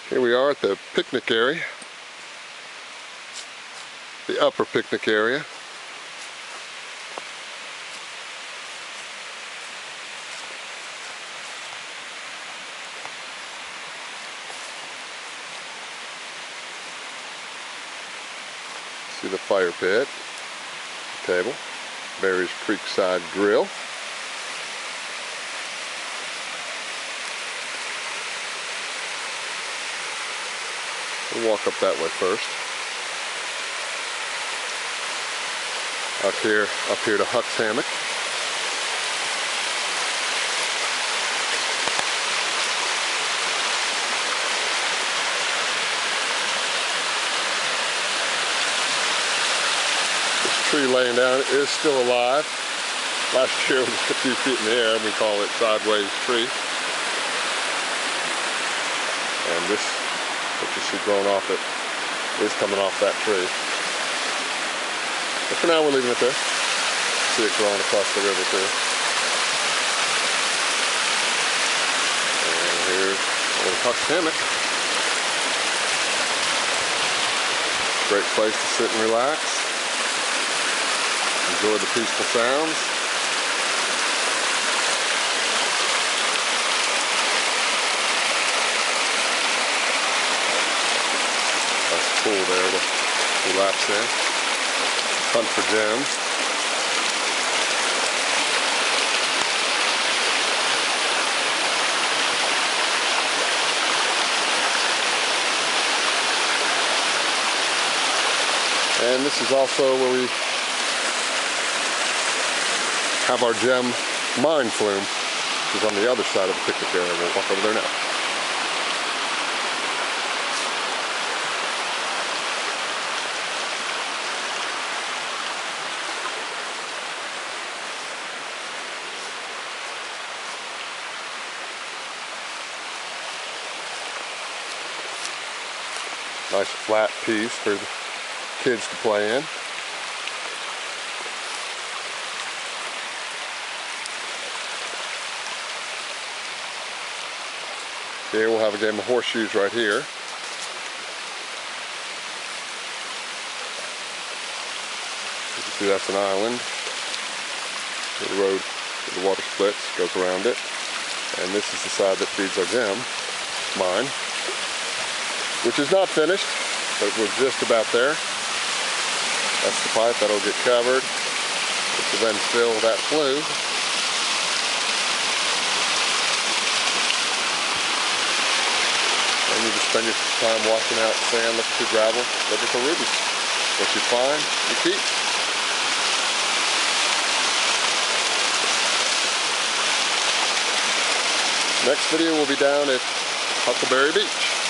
Here we are at the picnic area, the upper picnic area. See the fire pit, the table, Barry's Creekside Grill. We'll walk up that way first. Up here to Huck's Hammock. This tree laying down is still alive. Last year it was a few feet in the air, and we call it sideways tree. And this, what you see growing off it, is coming off that tree. But for now we're leaving it there. See it growing across the river too. And here's old Huck's Hammock. Great place to sit and relax. Enjoy the peaceful sounds. That's cool there to relax in. Hunt for gems. And this is also where we have our gem mine flume, which is on the other side of the picnic area. We'll walk over there now. Nice flat piece for the kids to play in. Here we'll have a game of horseshoes right here. You can see that's an island. The road where the water splits goes around it. And this is the side that feeds our gem mine, which is not finished, but we're just about there. That's the pipe that'll get covered, which will then fill that flue. And you just spend your time walking out sand, looking through gravel, looking for rubies. What you find, you keep. Next video will be down at Huckleberry Beach.